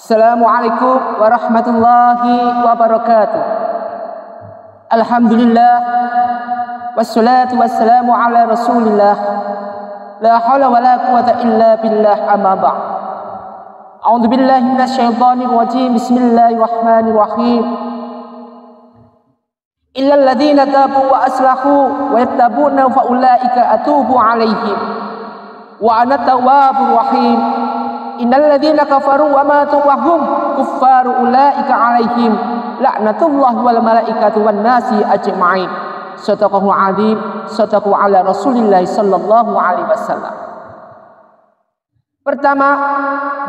Assalamualaikum warahmatullahi wabarakatuh. Alhamdulillah wassalatu wassalamu ala rasulillah. La hawla wa la quwata illa billah, amma ba'd. A'udzu billahi minasyaitonir rajim. Bismillahirrahmanirrahim. Illal ladzina tabu wa aslahu wa yattabuna fa ulaika atubu alaihim wa ana tawwabur rahim. Innal ladzina kafaru wa matu wa hum kuffaru ulaika alaihim la'natullahi wal malaikati wan nasi ajma'in. Shadaqallahu azim. Shadaqu ala Rasulillah sallallahu alaihi wasallam. Pertama,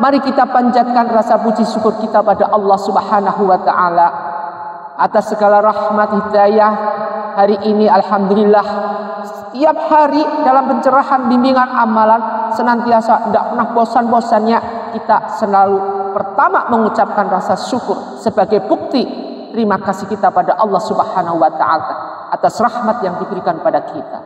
mari kita panjatkan rasa puji syukur kita pada Allah Subhanahu wa taala atas segala rahmat hidayah. Hari ini alhamdulillah setiap hari dalam pencerahan bimbingan amalan senantiasa tidak pernah bosan-bosannya kita selalu pertama mengucapkan rasa syukur sebagai bukti terima kasih kita pada Allah Subhanahu wa taala atas rahmat yang diberikan pada kita.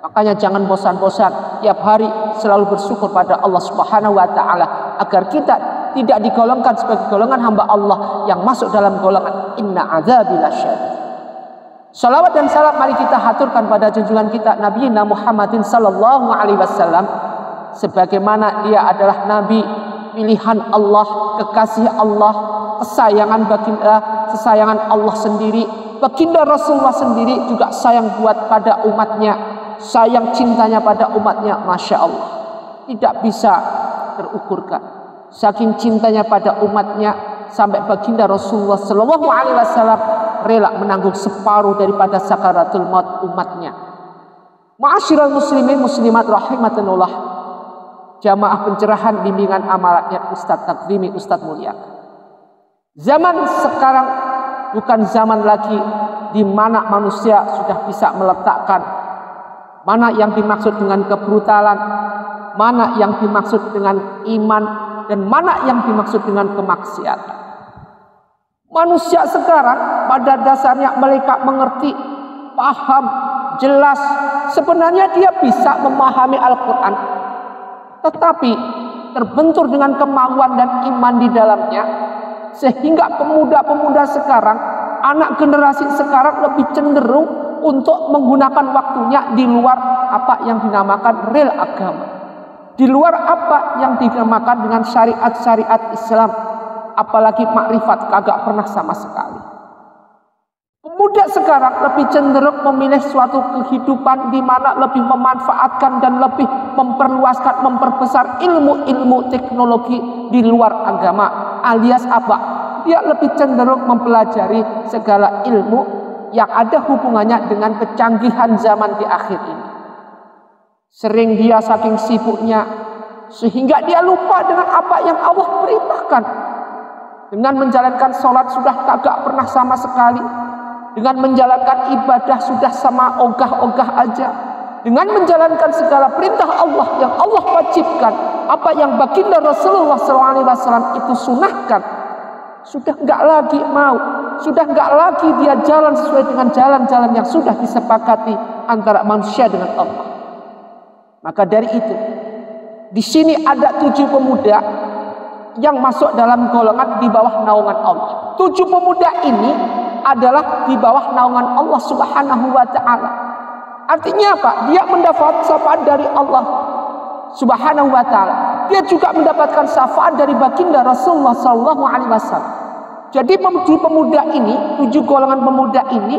Makanya jangan bosan-bosan tiap hari selalu bersyukur pada Allah Subhanahu wa taala agar kita tidak digolongkan sebagai golongan hamba Allah yang masuk dalam golongan inna azabi lasyadid. Salawat dan salam mari kita haturkan pada junjungan kita Nabi Muhammadin sallallahu alaihi wasallam, sebagaimana dia adalah nabi pilihan Allah, kekasih Allah, kesayangan Allah sendiri. Baginda Rasulullah sendiri juga sayang buat pada umatnya, sayang cintanya pada umatnya, masya Allah tidak bisa terukurkan. Saking cintanya pada umatnya sampai baginda Rasulullah sallallahu alaihi wasallam rela menanggung separuh daripada sakaratul maut umatnya. Ma'asyiral muslimin muslimat rahimakumullah, jamaah pencerahan bimbingan amalannya Ustadz Takdimi, Ustadz Mulia. Zaman sekarang bukan zaman lagi di mana manusia sudah bisa meletakkan mana yang dimaksud dengan kebrutalan, mana yang dimaksud dengan iman, dan mana yang dimaksud dengan kemaksiatan. Manusia sekarang pada dasarnya mereka mengerti, paham, jelas. Sebenarnya dia bisa memahami Al-Quran, tetapi terbentur dengan kemauan dan iman di dalamnya. Sehingga pemuda-pemuda sekarang, anak generasi sekarang lebih cenderung untuk menggunakan waktunya di luar apa yang dinamakan real agama, di luar apa yang dinamakan dengan syariat-syariat Islam. Apalagi makrifat kagak pernah sama sekali. Pemuda sekarang lebih cenderung memilih suatu kehidupan di mana lebih memanfaatkan dan lebih memperluaskan, memperbesar ilmu-ilmu teknologi di luar agama. Alias apa? Dia lebih cenderung mempelajari segala ilmu yang ada hubungannya dengan kecanggihan zaman di akhir ini. Sering dia saking sibuknya sehingga dia lupa dengan apa yang Allah perintahkan. Dengan menjalankan sholat sudah kagak pernah sama sekali. Dengan menjalankan ibadah sudah sama ogah-ogah aja. Dengan menjalankan segala perintah Allah yang Allah wajibkan, apa yang baginda Rasulullah SAW itu sunahkan, sudah nggak lagi mau, sudah nggak lagi dia jalan sesuai dengan jalan-jalan yang sudah disepakati antara manusia dengan Allah. Maka dari itu, di sini ada 7 pemuda yang masuk dalam golongan di bawah naungan Allah. 7 pemuda ini adalah di bawah naungan Allah Subhanahu wa taala. Artinya apa? Dia mendapat syafaat dari Allah Subhanahu wa taala. Dia juga mendapatkan syafaat dari baginda Rasulullah sallallahu alaihi wasallam. Jadi 7 pemuda ini, 7 golongan pemuda ini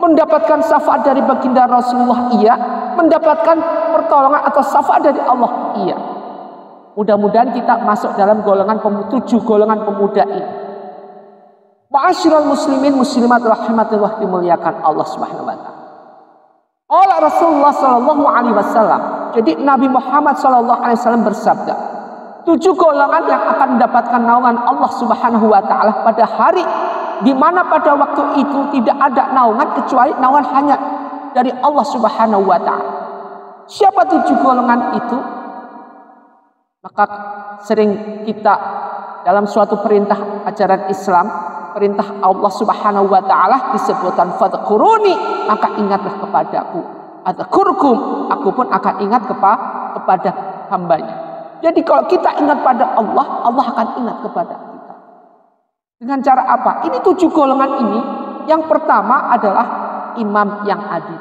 mendapatkan syafaat dari baginda Rasulullah, iya, mendapatkan pertolongan atau syafaat dari Allah, iya. Mudah-mudahan kita masuk dalam golongan 7 golongan pemuda ini. Ma'asyiral muslimin muslimat rahimatullah, dimuliakan Allah Subhanahu wa taala. Allah Rasulullah sallallahu alaihi wasallam. Jadi Nabi Muhammad sallallahu alaihi wasallam bersabda, 7 golongan yang akan mendapatkan naungan Allah Subhanahu wa taala pada hari di mana pada waktu itu tidak ada naungan kecuali naungan hanya dari Allah Subhanahu wa taala. Siapa 7 golongan itu? Maka sering kita dalam suatu perintah ajaran Islam, perintah Allah Subhanahu wa taala disebutkan fadhkuruni, maka ingatlah kepadaku. Adzkurkum, aku pun akan ingat kepada hambanya. Jadi kalau kita ingat pada Allah, Allah akan ingat kepada kita. Dengan cara apa? Ini 7 golongan ini. Yang pertama adalah imam yang adil.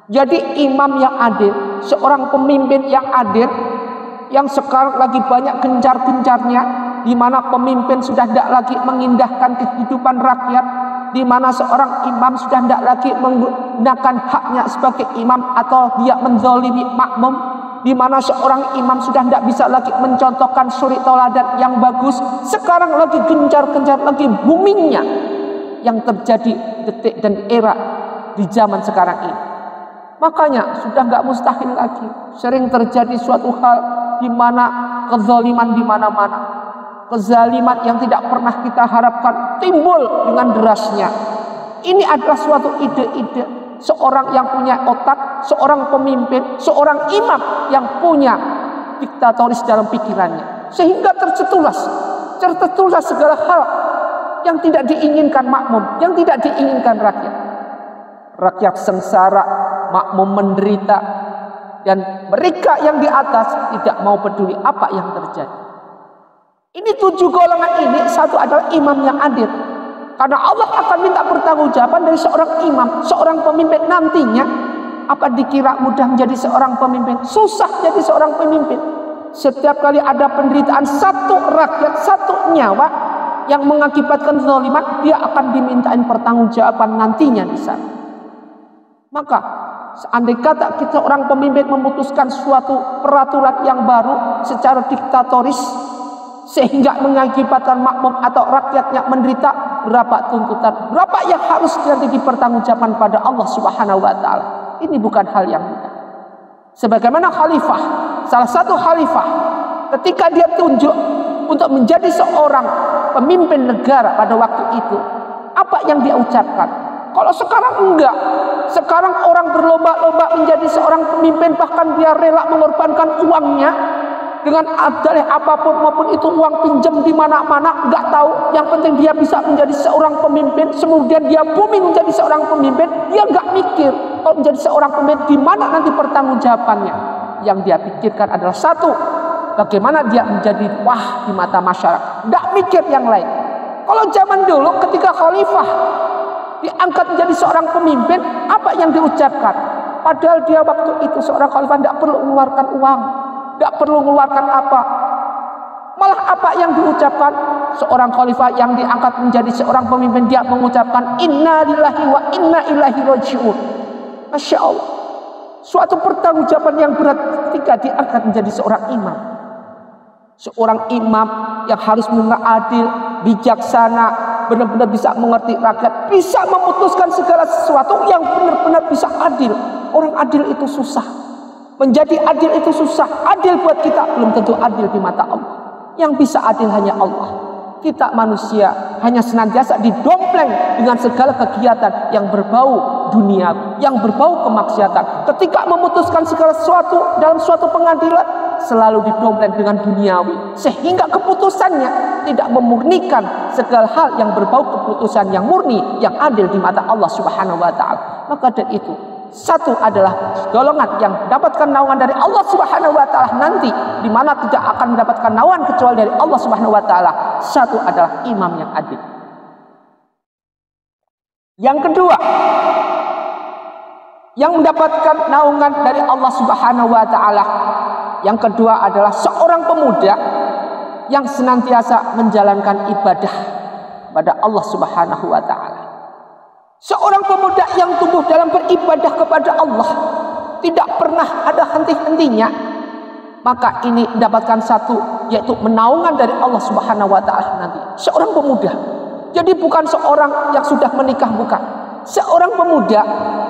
Jadi imam yang adil, seorang pemimpin yang adil, yang sekarang lagi banyak gencar-gencarnya, di mana pemimpin sudah tidak lagi mengindahkan kehidupan rakyat, di mana seorang imam sudah tidak lagi menggunakan haknya sebagai imam atau dia menzalimi makmum, di mana seorang imam sudah tidak bisa lagi mencontohkan suri tauladan yang bagus. Sekarang lagi gencar-gencar, lagi boomingnya yang terjadi detik dan era di zaman sekarang ini. Makanya sudah nggak mustahil lagi, sering terjadi suatu hal di mana kezaliman di mana-mana, kezaliman yang tidak pernah kita harapkan timbul dengan derasnya. Ini adalah suatu ide-ide seorang yang punya otak, seorang pemimpin, seorang imam yang punya diktatoris dalam pikirannya, sehingga tercetuslah segala hal yang tidak diinginkan makmum, yang tidak diinginkan rakyat. Rakyat sengsara, makmum menderita, dan mereka yang di atas tidak mau peduli apa yang terjadi. Ini 7 golongan ini, satu adalah imam yang adil. Karena Allah akan minta pertanggungjawaban dari seorang imam, seorang pemimpin nantinya. Apa dikira mudah menjadi seorang pemimpin? Susah jadi seorang pemimpin. Setiap kali ada penderitaan satu rakyat, satu nyawa yang mengakibatkan zaliman, dia akan dimintain pertanggungjawaban nantinya di sana. Maka seandainya kata kita orang pemimpin memutuskan suatu peraturan yang baru secara diktatoris sehingga mengakibatkan makmum atau rakyatnya menderita, berapa tuntutan, berapa yang harus nanti dipertanggungjawabkan pada Allah Subhanahu wa taala. Ini bukan hal yang mudah. Sebagaimana khalifah, salah satu khalifah ketika dia tunjuk untuk menjadi seorang pemimpin negara pada waktu itu, apa yang dia ucapkan? Kalau sekarang enggak. Sekarang orang berlomba-lomba menjadi seorang pemimpin, bahkan dia rela mengorbankan uangnya dengan adalih apapun, maupun itu uang pinjam di mana-mana, enggak tahu. Yang penting dia bisa menjadi seorang pemimpin, kemudian dia booming menjadi seorang pemimpin. Dia enggak mikir kalau menjadi seorang pemimpin di mana nanti pertanggungjawabannya. Yang dia pikirkan adalah satu, bagaimana dia menjadi wah di mata masyarakat. Enggak mikir yang lain. Kalau zaman dulu ketika khalifah diangkat menjadi seorang pemimpin, apa yang diucapkan? Padahal dia waktu itu seorang khalifah tidak perlu mengeluarkan uang, tidak perlu mengeluarkan apa. Malah apa yang diucapkan? Seorang khalifah yang diangkat menjadi seorang pemimpin, dia mengucapkan inna lillahi wa inna ilaihi raji'un. Masya Allah, suatu pertanggungjawaban yang berat ketika diangkat menjadi seorang imam. Seorang imam yang harus benar adil, bijaksana, benar-benar bisa mengerti rakyat, bisa memutuskan segala sesuatu yang benar-benar bisa adil. Orang adil itu susah. Menjadi adil itu susah. Adil buat kita belum tentu adil di mata Allah. Yang bisa adil hanya Allah. Kita manusia hanya senantiasa didompleng dengan segala kegiatan yang berbau dunia, yang berbau kemaksiatan. Ketika memutuskan segala sesuatu dalam suatu pengadilan, selalu didompleng dengan duniawi, sehingga keputusannya tidak memurnikan segala hal yang berbau keputusan yang murni, yang adil di mata Allah Subhanahu wa taala. Maka dari itu, satu adalah golongan yang mendapatkan naungan dari Allah Subhanahu wa taala nanti, di mana tidak akan mendapatkan naungan kecuali dari Allah Subhanahu wa taala. Satu adalah imam yang adil. Yang kedua, yang mendapatkan naungan dari Allah Subhanahu wa taala, yang kedua adalah seorang pemuda yang senantiasa menjalankan ibadah pada Allah Subhanahu wa taala. Seorang pemuda yang tumbuh dalam beribadah kepada Allah, tidak pernah ada henti-hentinya, maka ini mendapatkan satu, yaitu menaungan dari Allah Subhanahu wa taala nanti. Seorang pemuda. Jadi bukan seorang yang sudah menikah, bukan. Seorang pemuda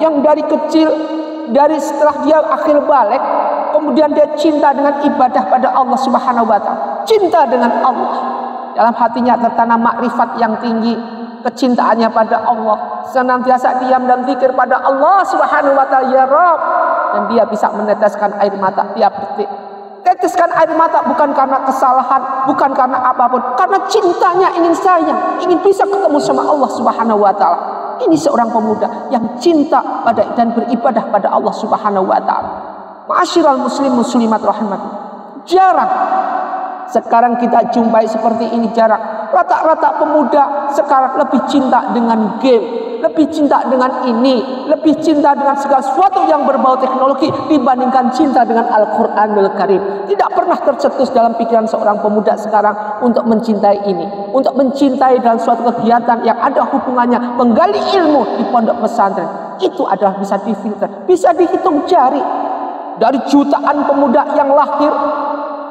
yang dari kecil, dari setelah dia akhir balik, kemudian dia cinta dengan ibadah pada Allah Subhanahu wa taala. Cinta dengan Allah. Dalam hatinya tertanam makrifat yang tinggi, kecintaannya pada Allah, senantiasa diam dan zikir pada Allah Subhanahu wa taala, ya Rabb, dan dia bisa meneteskan air mata tiap detik. Teteskan air mata bukan karena kesalahan, bukan karena apapun, karena cintanya ingin sayang, ingin bisa ketemu sama Allah Subhanahu wa taala. Ini seorang pemuda yang cinta pada dan beribadah pada Allah Subhanahu wa taala. Ma'asyiral muslim muslimat rahimati. Jarang Sekarang kita jumpai seperti ini jarang. Rata-rata pemuda sekarang lebih cinta dengan game, lebih cinta dengan ini, lebih cinta dengan segala sesuatu yang berbau teknologi dibandingkan cinta dengan Al-Quranul Karim. Tidak pernah tercetus dalam pikiran seorang pemuda sekarang untuk mencintai ini, untuk mencintai dalam suatu kegiatan yang ada hubungannya menggali ilmu di pondok pesantren. Itu adalah bisa difilter, bisa dihitung jari. Dari jutaan pemuda yang lahir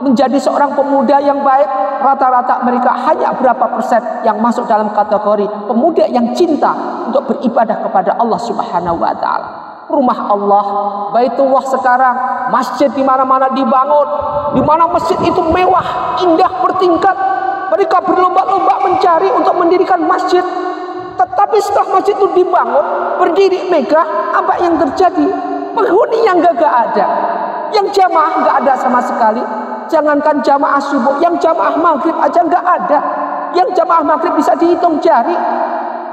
menjadi seorang pemuda yang baik, rata-rata mereka hanya berapa persen yang masuk dalam kategori pemuda yang cinta untuk beribadah kepada Allah Subhanahu wa taala. Rumah Allah, Baitullah sekarang, masjid di mana-mana dibangun, di mana masjid itu mewah, indah, bertingkat. Mereka berlomba-lomba mencari untuk mendirikan masjid. Tetapi setelah masjid itu dibangun, berdiri megah, apa yang terjadi? Penghuni yang gak ada, yang jamaah gak ada sama sekali. Jangankan jamaah subuh, yang jamaah maghrib aja nggak ada. Yang jamaah maghrib bisa dihitung jari.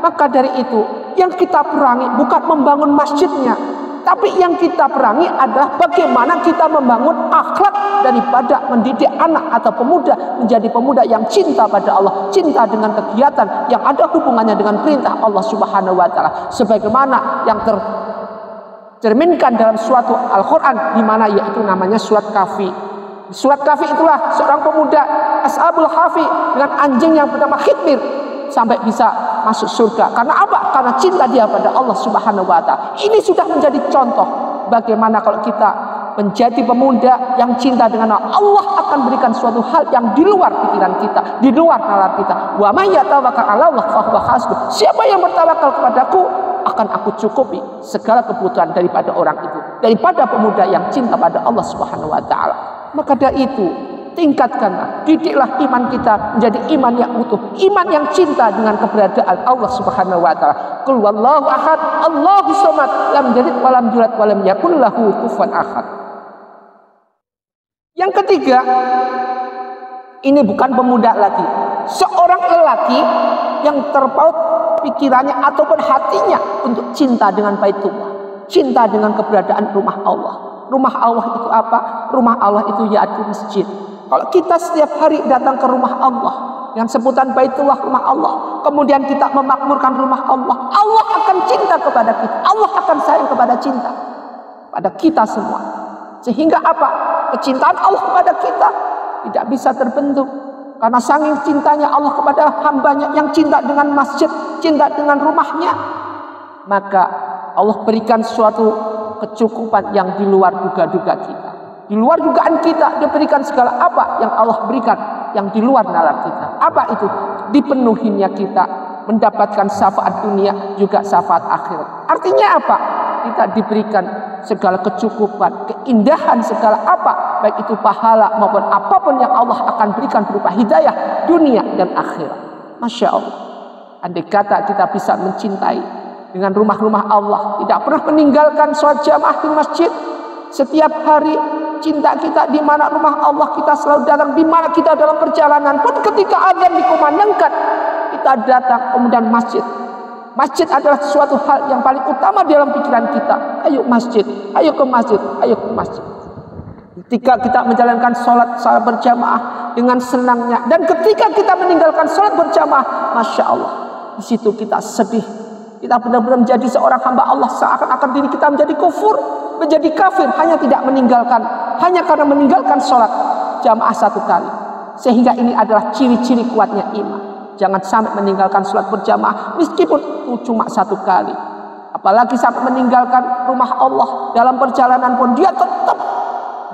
Maka dari itu, yang kita perangi bukan membangun masjidnya, tapi yang kita perangi adalah bagaimana kita membangun akhlak daripada mendidik anak atau pemuda menjadi pemuda yang cinta pada Allah, cinta dengan kegiatan yang ada hubungannya dengan perintah Allah Subhanahu wa taala, sebagaimana yang tercerminkan dalam suatu Al-Qur'an, di mana yaitu namanya surat Kahfi. Surat Kahfi itulah seorang pemuda Ashabul Kahfi dengan anjing yang bernama Khidmir sampai bisa masuk surga. Karena apa? Karena cinta dia pada Allah Subhanahu wa taala. Ini sudah menjadi contoh bagaimana kalau kita menjadi pemuda yang cinta dengan Allah, Allah akan berikan suatu hal yang di luar pikiran kita, di luar nalar kita. Wa may yatawakkal 'ala Allah fa huwa hasbuh. Siapa yang bertawakal kepadaku, akan aku cukupi segala kebutuhan daripada orang itu, daripada pemuda yang cinta pada Allah Subhanahu wa taala. Maka dari itu, tingkatkanlah, didiklah iman kita menjadi iman yang utuh, iman yang cinta dengan keberadaan Allah Subhanahu wa taala. Qul wallahu ahad, Allahus samad, lam yalid wa lam yulad wa lam yakul lahu kufuwan ahad. Yang ketiga, ini bukan pemuda lagi, seorang lelaki yang terpaut pikirannya ataupun hatinya untuk cinta dengan Baitullah, cinta dengan keberadaan rumah Allah. Rumah Allah itu apa? Rumah Allah itu yaitu masjid. Kalau kita setiap hari datang ke rumah Allah, yang sebutan Baitullah, rumah Allah, kemudian kita memakmurkan rumah Allah, Allah akan cinta kepada kita, Allah akan sayang kepada cinta pada kita semua. Sehingga apa? Kecintaan Allah kepada kita tidak bisa terbentuk, karena saking cintanya Allah kepada hambanya yang cinta dengan masjid, cinta dengan rumahnya, maka Allah berikan suatu kecukupan yang di luar duga-duga kita, di luar dugaan kita. Dia berikan segala apa yang Allah berikan yang di luar nalar kita. Apa itu? Dipenuhinya kita mendapatkan syafaat dunia juga syafaat akhirat. Artinya apa? Kita diberikan segala kecukupan, keindahan segala apa, baik itu pahala maupun apapun yang Allah akan berikan berupa hidayah dunia dan akhirat. Masya Allah. Andai kata kita bisa mencintai dengan rumah-rumah Allah, tidak pernah meninggalkan sholat jamaah di masjid, setiap hari cinta kita di mana rumah Allah, kita selalu datang, di mana kita dalam perjalanan pun ketika azan dikumandangkan kita datang kemudian masjid. Masjid adalah suatu hal yang paling utama dalam pikiran kita. Ayo masjid, ayo ke masjid, ayo ke masjid. Ketika kita menjalankan sholat berjamaah dengan senangnya, dan ketika kita meninggalkan sholat berjamaah, masya Allah, di situ kita sedih. Kita benar-benar menjadi seorang hamba Allah, seakan-akan diri kita menjadi kufur, menjadi kafir, hanya karena meninggalkan sholat jamaah satu kali. Sehingga ini adalah ciri-ciri kuatnya iman. Jangan sampai meninggalkan sholat berjamaah meskipun itu cuma satu kali. Apalagi sampai meninggalkan rumah Allah dalam perjalanan pun dia tetap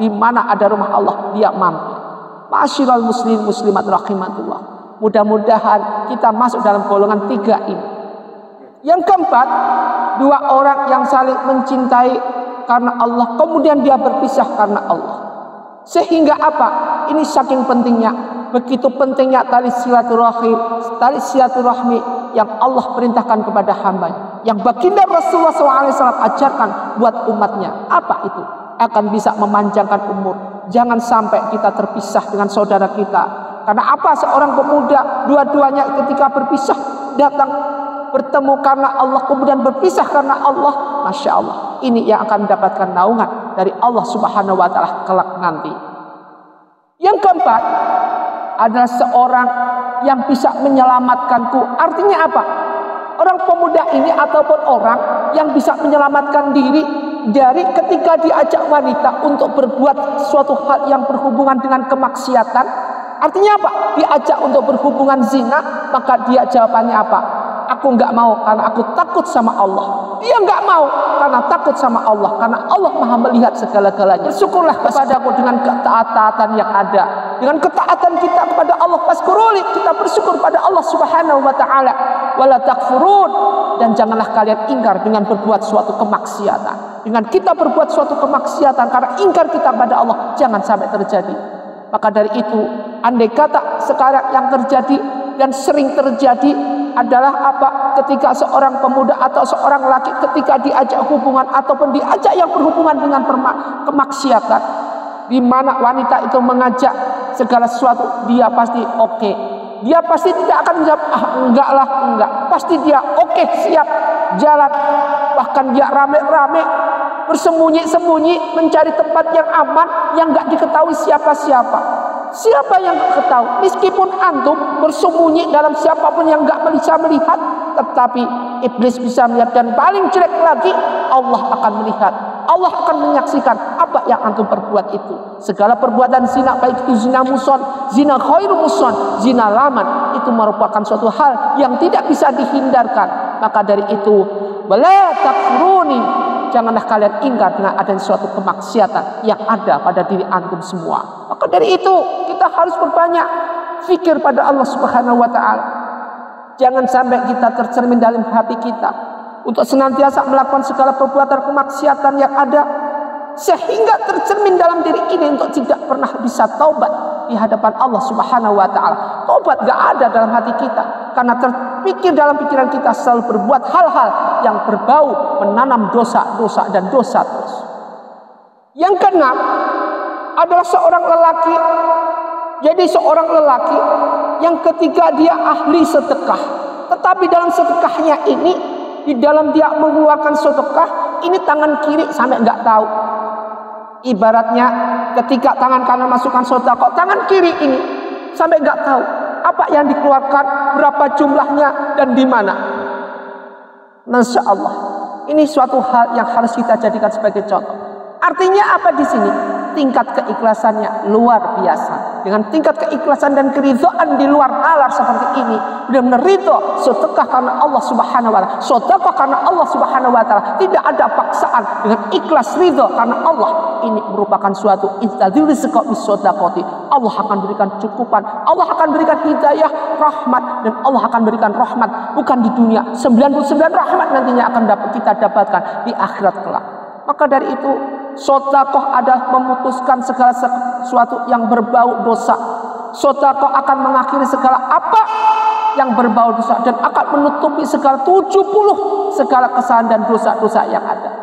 di mana ada rumah Allah dia mampir. Ma'asyiral muslimin muslimat rahimatullah. Mudah-mudahan kita masuk dalam golongan tiga ini. Yang keempat, dua orang yang saling mencintai karena Allah, kemudian dia berpisah karena Allah. Sehingga apa? Ini saking pentingnya, begitu pentingnya tali silaturahmi yang Allah perintahkan kepada hambanya, yang baginda Rasulullah SAW ajarkan buat umatnya. Apa itu? Akan bisa memanjangkan umur. Jangan sampai kita terpisah dengan saudara kita. Karena apa? Seorang pemuda, dua-duanya ketika berpisah datang bertemu karena Allah, kemudian berpisah karena Allah, masya Allah, ini yang akan mendapatkan naungan dari Allah Subhanahu wa taala kelak nanti. Yang keempat adalah seorang yang bisa menyelamatkanku. Artinya apa? Orang pemuda ini ataupun orang yang bisa menyelamatkan diri dari ketika diajak wanita untuk berbuat suatu hal yang berhubungan dengan kemaksiatan. Artinya apa? Diajak untuk berhubungan zina, maka dia jawabannya apa? Aku nggak mau karena aku takut sama Allah. Dia nggak mau karena takut sama Allah, karena Allah Maha melihat segala-galanya. Bersyukurlah kepadaku dengan ketaatan yang ada, dengan ketaatan kita kepada Allah. Faskuruli, kita bersyukur pada Allah Subhanahu wa taala. Wala takfurun, dan janganlah kalian ingkar dengan berbuat suatu kemaksiatan. Dengan kita berbuat suatu kemaksiatan karena ingkar kita pada Allah, jangan sampai terjadi. Maka dari itu, andai kata sekarang yang terjadi dan sering terjadi adalah apa? Ketika seorang pemuda atau seorang laki ketika diajak hubungan ataupun diajak yang berhubungan dengan kemaksiatan, di mana wanita itu mengajak segala sesuatu, dia pasti oke. Dia pasti tidak akan menjawab enggak lah, enggak. Pasti dia oke, siap jalan. Bahkan dia rame-rame bersembunyi-sembunyi mencari tempat yang aman yang enggak diketahui siapa-siapa. Siapa yang ketahui? Meskipun antum bersembunyi dalam siapapun yang enggak bisa melihat, tetapi iblis bisa melihat, dan paling jelek lagi Allah akan melihat. Allah akan menyaksikan apa yang antum perbuat itu. Segala perbuatan zina, baik itu zina muson, zina khairu muson, zina laman, itu merupakan suatu hal yang tidak bisa dihindarkan. Maka dari itu, wala takfuruni, janganlah kalian ingkar dengan adanya suatu kemaksiatan yang ada pada diri antum semua. Maka dari itu, kita harus berbanyak fikir pada Allah Subhanahu wa taala. Jangan sampai kita tercermin dalam hati kita untuk senantiasa melakukan segala perbuatan kemaksiatan yang ada, sehingga tercermin dalam diri ini untuk tidak pernah bisa taubat di hadapan Allah Subhanahu wa taala. Taubat gak ada dalam hati kita karena terpikir dalam pikiran kita selalu berbuat hal-hal yang berbau menanam dosa-dosa dan dosa terus. Yang keenam adalah seorang lelaki. Jadi seorang lelaki yang ketika dia ahli sedekah, tetapi dalam sedekahnya ini, di dalam dia mengeluarkan sedekah, ini tangan kiri sampai nggak tahu. Ibaratnya ketika tangan kanan masukkan sedekah, tangan kiri ini sampai nggak tahu apa yang dikeluarkan, berapa jumlahnya, dan di mana. Masya Allah, ini suatu hal yang harus kita jadikan sebagai contoh. Artinya apa di sini? Tingkat keikhlasannya luar biasa. Dengan tingkat keikhlasan dan keridhaan di luar nalar seperti ini, benar-benar ridho, sedekah karena Allah Subhanahu wa taala. Sedekah karena Allah Subhanahu wa taala, tidak ada paksaan, dengan ikhlas ridho karena Allah. Ini merupakan suatu istadzrizqo. Allah akan berikan cukupan, Allah akan berikan hidayah, rahmat, dan Allah akan berikan rahmat bukan di dunia. 99 rahmat nantinya akan kita dapatkan di akhirat kelak. Maka dari itu, sedekah adalah memutuskan segala sesuatu yang berbau dosa. Sedekah akan mengakhiri segala apa yang berbau dosa dan akan menutupi segala 70 segala kesalahan dan dosa-dosa yang ada.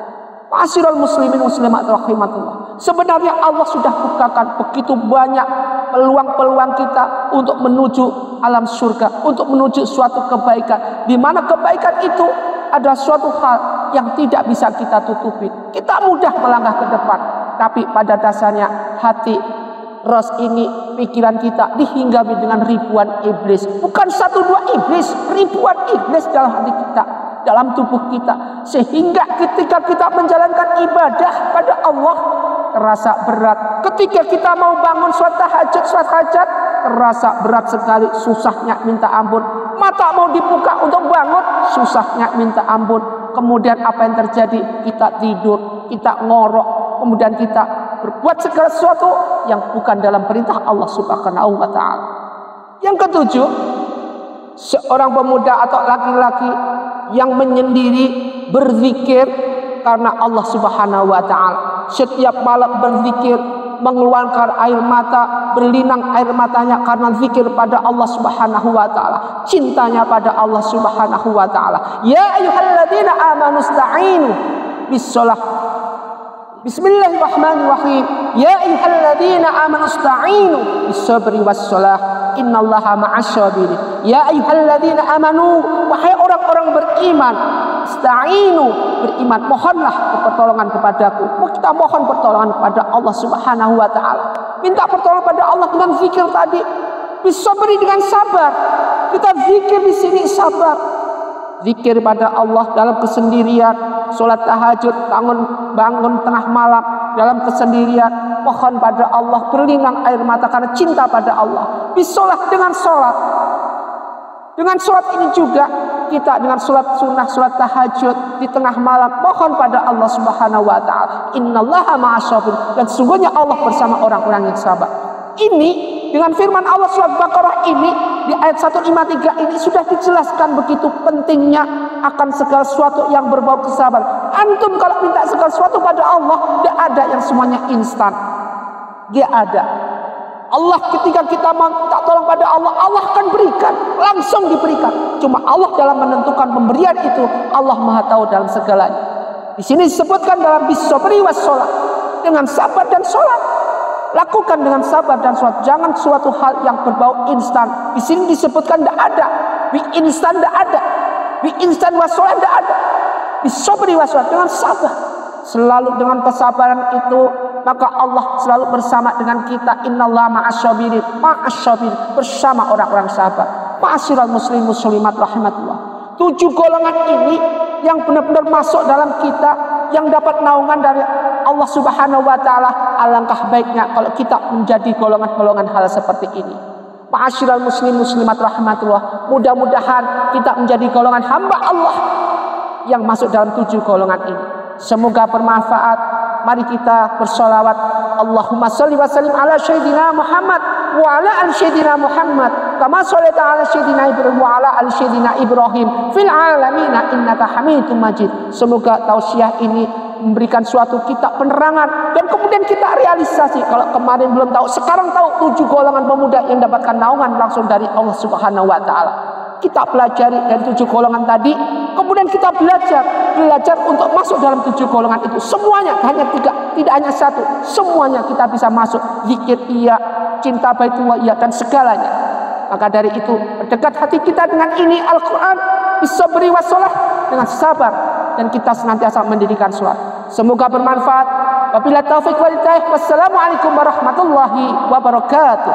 Ma'asyiral muslimin muslimat rahimatullah. Sebenarnya Allah sudah bukakan begitu banyak peluang-peluang kita untuk menuju alam surga, untuk menuju suatu kebaikan, di mana kebaikan itu adalah suatu hal yang tidak bisa kita tutupi. Kita mudah melangkah ke depan, tapi pada dasarnya hati ros ini, pikiran kita dihinggapi dengan ribuan iblis. Bukan 1-2 iblis, ribuan iblis dalam hati kita, dalam tubuh kita. Sehingga ketika kita menjalankan ibadah pada Allah, terasa berat. Ketika kita mau bangun sholat hajat, terasa berat sekali, susahnya minta ampun. Mata mau dibuka untuk bangun, susahnya minta ampun. Kemudian apa yang terjadi? Kita tidur, kita ngorok, kemudian kita berbuat segala sesuatu yang bukan dalam perintah Allah Subhanahu wa taala. Yang ketujuh, seorang pemuda atau laki-laki yang menyendiri berzikir karena Allah Subhanahu wa taala. Setiap malam berzikir, mengeluarkan air mata, berlinang air matanya karena zikir pada Allah Subhanahu wa taala, cintanya pada Allah Subhanahu wa taala. Ya ayyuhalladzina amanu ista'inu bis-shalah. Bismillahirrahmanirrahim. Ya ayyuhalladzina amanu ista'inu bis-sabri was-shalah. Innallaha ma'asy-syabirin. Ya ayyuhalladzina amanu, wahai orang-orang beriman, ista'inu, beriman, mohonlah pertolongan kepadaku. Kita mohon pertolongan kepada Allah Subhanahu wa taala. Minta pertolongan pada Allah dengan zikir tadi. Bisabri dengan sabar. Kita zikir di sini sabar. Zikir pada Allah dalam kesendirian, sholat tahajud, bangun tengah malam dalam kesendirian, mohon pada Allah, berlinang air mata karena cinta pada Allah. Bisolat dengan sholat. Dengan sholat ini juga kita dengan sholat sunnah, sholat tahajud di tengah malam, mohon pada Allah Subhanahu wa Ta'ala. Innallaha ma'asyabirin, dan sungguhnya Allah bersama orang-orang yang sabar. Ini dengan firman Allah surat Baqarah ini di ayat 153 ini sudah dijelaskan begitu pentingnya akan segala sesuatu yang berbau kesabaran. Antum kalau minta segala sesuatu pada Allah, tidak ada yang semuanya instan. Dia ada. Allah ketika kita minta tolong pada Allah, Allah akan berikan, langsung diberikan. Cuma Allah dalam menentukan pemberian itu, Allah Maha tahu dalam segalanya. Di sini disebutkan dalam bisabri was sholat, dengan sabar dan sholat. Lakukan dengan sabar dan sholat. Jangan suatu hal yang berbau instan. Di sini disebutkan tidak ada. Bi instan tidak ada. Bi instan was sholat tidak ada. Bisabri was sholat, dengan sabar. Selalu dengan kesabaran itu, maka Allah selalu bersama dengan kita. Innallaha ma'asyabirin, bersama orang-orang sabar. Ma'asyiral muslimin muslimat rahimatullah. 7 golongan ini yang benar-benar masuk dalam kita, yang dapat naungan dari Allah Subhanahu wa Ta'ala. Alangkah baiknya kalau kita menjadi golongan-golongan hal seperti ini. Ma'asyiral muslimin muslimat rahimatullah, mudah-mudahan kita menjadi golongan hamba Allah yang masuk dalam 7 golongan ini. Semoga bermanfaat. Mari kita bersolawat. Allahumma sholli wa sallim ala sayyidina Muhammad wa ala ali sayyidina Muhammad kama shallaita ala sayyidina Ibrahim wa ala ali sayyidina Ibrahim fil alamin innaka Hamidum Majid. Semoga tausiah ini memberikan suatu kita penerangan dan kemudian kita realisasi. Kalau kemarin belum tahu, sekarang tahu 7 golongan pemuda yang dapatkan naungan langsung dari Allah Subhanahu wa Ta'ala. Kita pelajari dari 7 golongan tadi, kemudian kita belajar untuk masuk dalam 7 golongan itu. Semuanya, hanya 3, tidak hanya 1. Semuanya kita bisa masuk. Zikir iya, cinta Baitullah iya, dan segalanya. Maka dari itu, dekat hati kita dengan ini Al-Quran, bisabri was sholat, dengan sabar, dan kita senantiasa mendirikan sholat. Semoga bermanfaat. Wabillahi taufiq wal hidayah. Wassalamualaikum warahmatullahi wabarakatuh.